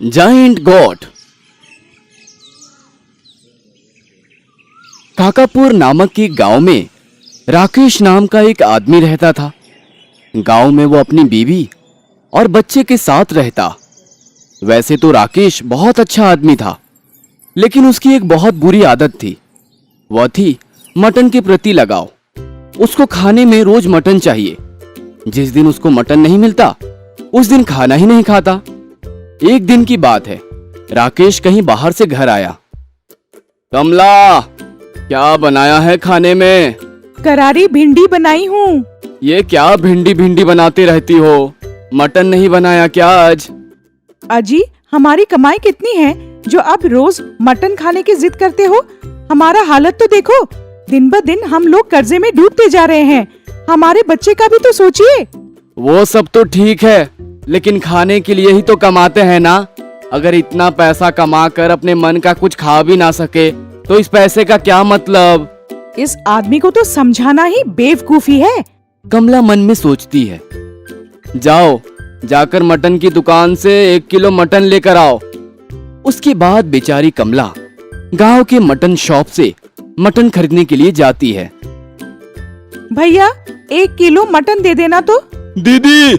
Giant गोट। काकापुर नामक एक गांव में राकेश नाम का एक आदमी रहता था। गांव में वो अपनी बीवी और बच्चे के साथ रहता। वैसे तो राकेश बहुत अच्छा आदमी था, लेकिन उसकी एक बहुत बुरी आदत थी। वह थी मटन के प्रति लगाव। उसको खाने में रोज मटन चाहिए। जिस दिन उसको मटन नहीं मिलता उस दिन खाना ही नहीं खाता। एक दिन की बात है, राकेश कहीं बाहर से घर आया। कमला, क्या बनाया है खाने में? करारी भिंडी बनाई हूँ। ये क्या भिंडी भिंडी बनाती रहती हो? मटन नहीं बनाया क्या आज? अजी, हमारी कमाई कितनी है जो आप रोज मटन खाने की जिद करते हो? हमारा हालत तो देखो, दिन ब दिन हम लोग कर्जे में डूबते जा रहे हैं। हमारे बच्चे का भी तो सोचिए। वो सब तो ठीक है, लेकिन खाने के लिए ही तो कमाते हैं ना। अगर इतना पैसा कमा कर अपने मन का कुछ खा भी ना सके तो इस पैसे का क्या मतलब? इस आदमी को तो समझाना ही बेवकूफी है। कमला मन में सोचती है। जाओ, जाकर मटन की दुकान से 1 किलो मटन लेकर आओ। उसके बाद बेचारी कमला गांव के मटन शॉप से मटन खरीदने के लिए जाती है। भैया, 1 किलो मटन दे देना तो। दीदी,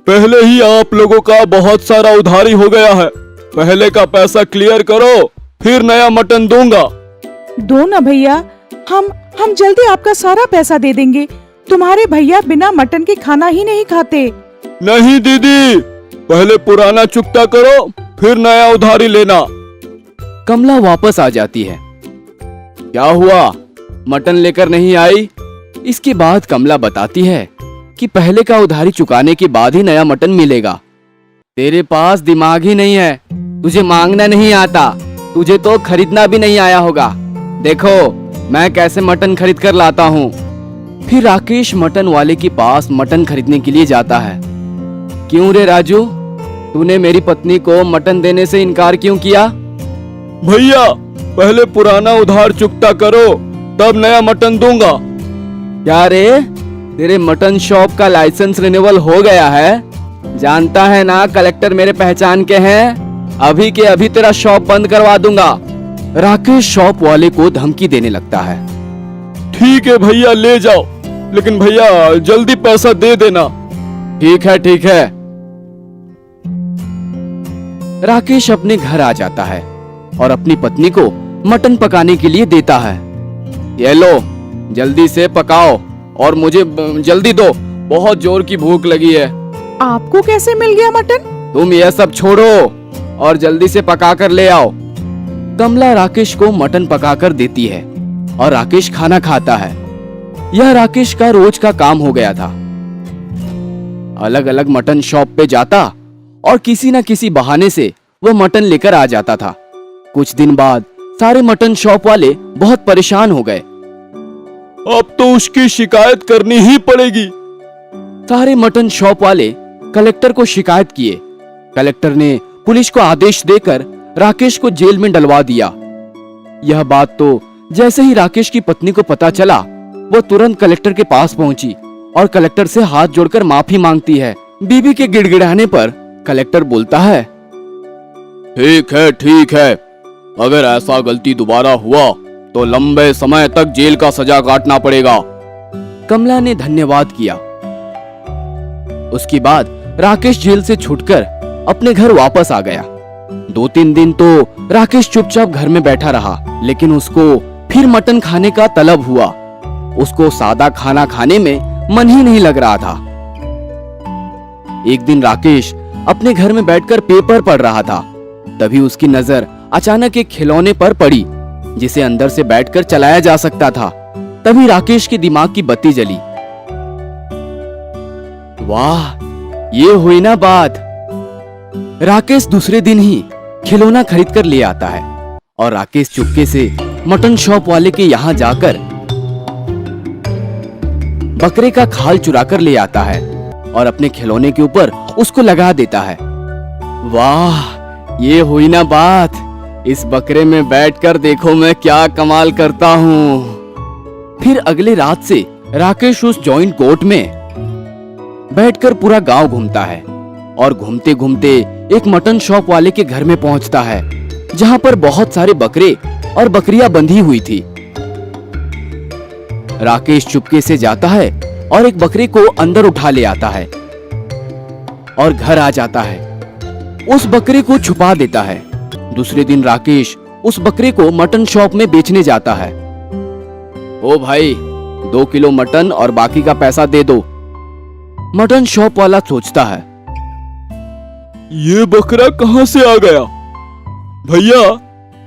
पहले ही आप लोगों का बहुत सारा उधारी हो गया है। पहले का पैसा क्लियर करो, फिर नया मटन दूंगा। दो ना भैया, हम जल्दी आपका सारा पैसा दे देंगे। तुम्हारे भैया बिना मटन के खाना ही नहीं खाते। नहीं दीदी, पहले पुराना चुकता करो, फिर नया उधारी लेना। कमला वापस आ जाती है। क्या हुआ, मटन लेकर नहीं आई? इसके बाद कमला बताती है कि पहले का उधारी चुकाने के बाद ही नया मटन मिलेगा। तेरे पास दिमाग ही नहीं है, तुझे मांगना नहीं आता, तुझे तो खरीदना भी नहीं आया होगा। देखो मैं कैसे मटन खरीद कर लाता हूँ। फिर राकेश मटन वाले के पास मटन खरीदने के लिए जाता है। क्यों रे राजू, तूने मेरी पत्नी को मटन देने से इनकार क्यों किया? भैया, पहले पुराना उधार चुकता करो, तब नया मटन दूंगा। क्या रे, तेरे मटन शॉप का लाइसेंस रिन्यूअल हो गया है? जानता है ना कलेक्टर मेरे पहचान के हैं। अभी के अभी तेरा शॉप बंद करवा दूंगा। राकेश शॉप वाले को धमकी देने लगता है। ठीक है भैया, ले जाओ, लेकिन भैया जल्दी पैसा दे देना। ठीक है ठीक है। राकेश अपने घर आ जाता है और अपनी पत्नी को मटन पकाने के लिए देता है। ये लो, जल्दी से पकाओ और मुझे जल्दी दो, बहुत जोर की भूख लगी है। आपको कैसे मिल गया मटन? तुम यह सब छोड़ो और जल्दी से पका कर ले आओ। कमला राकेश को मटन पकाकर देती है और राकेश खाना खाता है। यह राकेश का रोज का काम हो गया था। अलग अलग मटन शॉप पे जाता और किसी न किसी बहाने से वह मटन लेकर आ जाता था। कुछ दिन बाद सारे मटन शॉप वाले बहुत परेशान हो गए। अब तो उसकी शिकायत करनी ही पड़ेगी। सारे मटन शॉप वाले कलेक्टर को शिकायत किए। कलेक्टर ने पुलिस को आदेश देकर राकेश को जेल में डलवा दिया। यह बात तो जैसे ही राकेश की पत्नी को पता चला, वो तुरंत कलेक्टर के पास पहुंची और कलेक्टर से हाथ जोड़कर माफी मांगती है। बीबी के गिड़गिड़ाने पर कलेक्टर बोलता है, ठीक है, अगर ऐसा गलती दोबारा हुआ तो लंबे समय तक जेल का सजा काटना पड़ेगा। कमला ने धन्यवाद किया। उसके बाद राकेश जेल से छूटकर अपने घर वापस आ गया। 2-3 दिन तो राकेश चुपचाप घर में बैठा रहा, लेकिन उसको फिर मटन खाने का तलब हुआ। उसको सादा खाना खाने में मन ही नहीं लग रहा था। एक दिन राकेश अपने घर में बैठकर पेपर पढ़ रहा था। तभी उसकी नजर अचानक एक खिलौने पर पड़ी जिसे अंदर से बैठकर चलाया जा सकता था। तभी राकेश के दिमाग की बत्ती जली। वाह, ये हुई ना बात। राकेश दूसरे दिन ही खिलौना खरीद कर ले आता है और राकेश चुपके से मटन शॉप वाले के यहाँ जाकर बकरे का खाल चुरा कर ले आता है और अपने खिलौने के ऊपर उसको लगा देता है। वाह, ये हुई ना बात। इस बकरे में बैठकर देखो मैं क्या कमाल करता हूँ। फिर अगले रात से राकेश उस जॉइंट कोर्ट में बैठकर पूरा गांव घूमता है और घूमते घूमते एक मटन शॉप वाले के घर में पहुंचता है, जहां पर बहुत सारे बकरे और बकरियां बंधी हुई थी। राकेश चुपके से जाता है और एक बकरे को अंदर उठा ले आता है और घर आ जाता है। उस बकरे को छुपा देता है। दूसरे दिन राकेश उस बकरे को मटन शॉप में बेचने जाता है। ओ भाई, 2 किलो मटन और बाकी का पैसा दे दो। मटन शॉप वाला सोचता है, ये बकरा कहाँ से आ गया? भैया,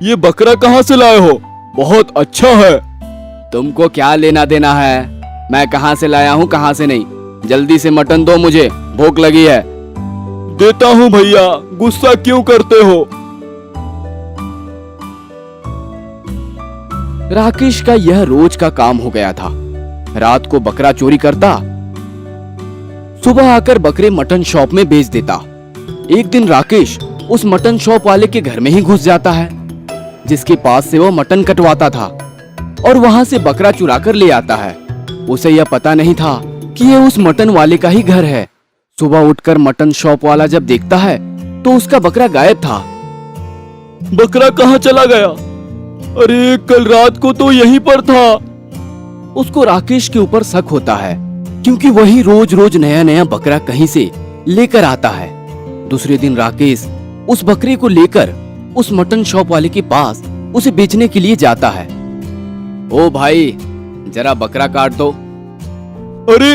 ये बकरा कहाँ से लाए हो? बहुत अच्छा है। तुमको क्या लेना देना है? मैं कहां से लाया हूं कहां से नहीं। जल्दी से मटन दो, मुझे भूख लगी है। देता हूँ भैया, गुस्सा क्यों करते हो? राकेश का यह रोज का काम हो गया था। रात को बकरा चोरी करता, सुबह आकर बकरे मटन शॉप में बेच देता। एक दिन राकेश उस मटन शॉप वाले के घर में ही घुस जाता है, जिसके पास से वो मटन कटवाता था, और वहां से बकरा चुरा कर ले आता है। उसे यह पता नहीं था कि ये उस मटन वाले का ही घर है। सुबह उठकर मटन शॉप वाला जब देखता है तो उसका बकरा गायब था। बकरा कहाँ चला गया? अरे, कल रात को तो यहीं पर था। उसको राकेश के ऊपर शक होता है, क्योंकि वही रोज रोज नया नया बकरा कहीं से लेकर आता है। दूसरे दिन राकेश उस बकरे को लेकर उस मटन शॉप वाले के पास उसे बेचने के लिए जाता है। ओ भाई, जरा बकरा काट दो। अरे,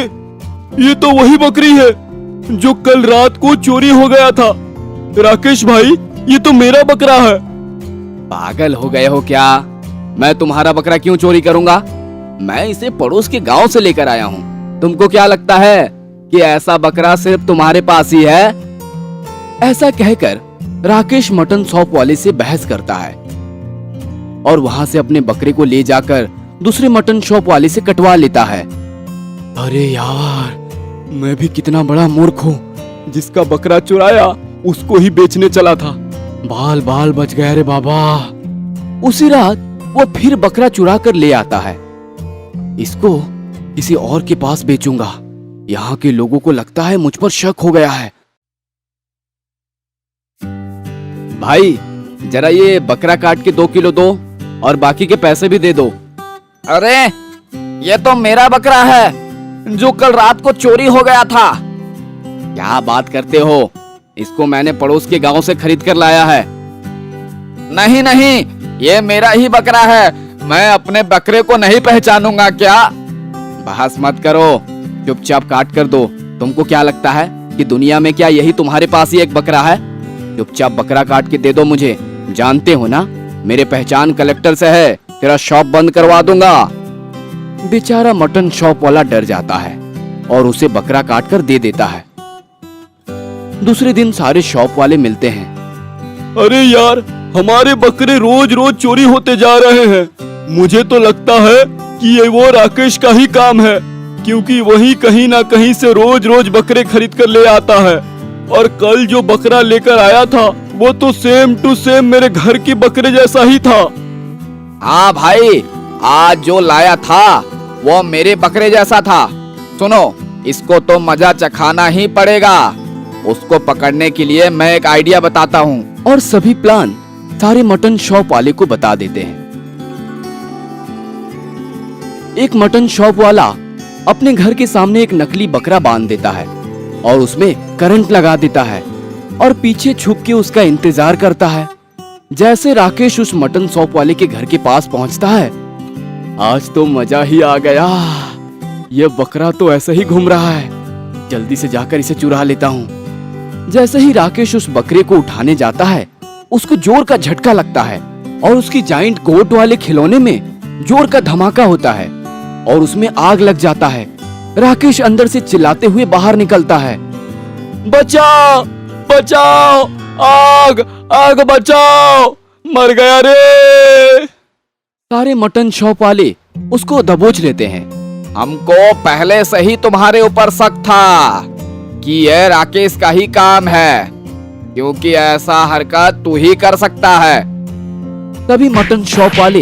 ये तो वही बकरी है जो कल रात को चोरी हो गया था। राकेश भाई, ये तो मेरा बकरा है। पागल हो गए हो क्या? मैं तुम्हारा बकरा क्यों चोरी करूंगा? मैं इसे पड़ोस के गांव से लेकर आया हूँ। तुमको क्या लगता है कि ऐसा बकरा सिर्फ तुम्हारे पास ही है? ऐसा कहकर राकेश मटन शॉप वाले से बहस करता है और वहां से अपने बकरे को ले जाकर दूसरे मटन शॉप वाले से कटवा लेता है। अरे यार, मैं भी कितना बड़ा मूर्ख हूँ, जिसका बकरा चुराया उसको ही बेचने चला था। बाल बाल बच गए रे बाबा। उसी रात वो फिर बकरा चुरा कर ले आता है। इसको किसी और के पास बेचूंगा। यहाँ के लोगों को लगता है मुझ पर शक हो गया है। भाई, जरा ये बकरा काट के 2 किलो दो और बाकी के पैसे भी दे दो। अरे, ये तो मेरा बकरा है जो कल रात को चोरी हो गया था। क्या बात करते हो? इसको मैंने पड़ोस के गांव से खरीद कर लाया है। नहीं नहीं, ये मेरा ही बकरा है। मैं अपने बकरे को नहीं पहचानूंगा क्या? बहस मत करो, चुपचाप काट कर दो। तुमको क्या लगता है कि दुनिया में क्या यही तुम्हारे पास ही एक बकरा है? चुपचाप बकरा काट के दे दो मुझे। जानते हो ना, मेरे पहचान कलेक्टर से है। तेरा शॉप बंद करवा दूंगा। बेचारा मटन शॉप वाला डर जाता है और उसे बकरा काट कर दे देता है। दूसरे दिन सारे शॉप वाले मिलते हैं। अरे यार, हमारे बकरे रोज रोज चोरी होते जा रहे हैं। मुझे तो लगता है कि ये वो राकेश का ही काम है, क्योंकि वही कहीं ना कहीं से रोज रोज बकरे खरीद कर ले आता है। और कल जो बकरा लेकर आया था वो तो सेम टू सेम मेरे घर के बकरे जैसा ही था। हाँ भाई, आज जो लाया था वो मेरे बकरे जैसा था। सुनो, इसको तो मजा चखाना ही पड़ेगा। उसको पकड़ने के लिए मैं एक आइडिया बताता हूँ। और सभी प्लान सारे मटन शॉप वाले को बता देते हैं। एक मटन शॉप वाला अपने घर के सामने एक नकली बकरा बांध देता है और उसमें करंट लगा देता है और पीछे छुप के उसका इंतजार करता है। जैसे राकेश उस मटन शॉप वाले के घर के पास पहुंचता है, आज तो मजा ही आ गया। यह बकरा तो ऐसे ही घूम रहा है, जल्दी से जाकर इसे चुरा लेता हूँ। जैसे ही राकेश उस बकरे को उठाने जाता है, उसको जोर का झटका लगता है और उसकी जाइंट कोट वाले खिलौने में जोर का धमाका होता है और उसमें आग लग जाता है। राकेश अंदर से चिल्लाते हुए बाहर निकलता है, बचाओ बचाओ, आग आग बचाओ, मर गया रे। सारे मटन शॉप वाले उसको दबोच लेते हैं। हमको पहले से ही तुम्हारे ऊपर शक था कि यह राकेश का ही काम है, क्योंकि ऐसा हरकत तू ही कर सकता है। तभी मटन शॉप वाले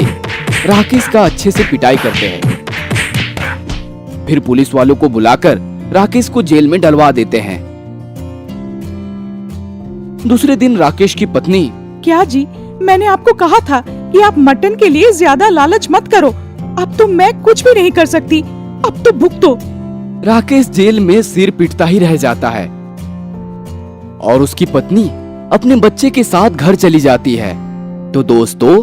राकेश का अच्छे से पिटाई करते हैं। फिर पुलिस वालों को बुलाकर राकेश को जेल में डलवा देते हैं। दूसरे दिन राकेश की पत्नी क्या जी, मैंने आपको कहा था कि आप मटन के लिए ज्यादा लालच मत करो। अब तो मैं कुछ भी नहीं कर सकती, अब तो भुगतो। राकेश जेल में सिर पीटता ही रह जाता है और उसकी पत्नी अपने बच्चे के साथ घर चली जाती है। तो दोस्तों,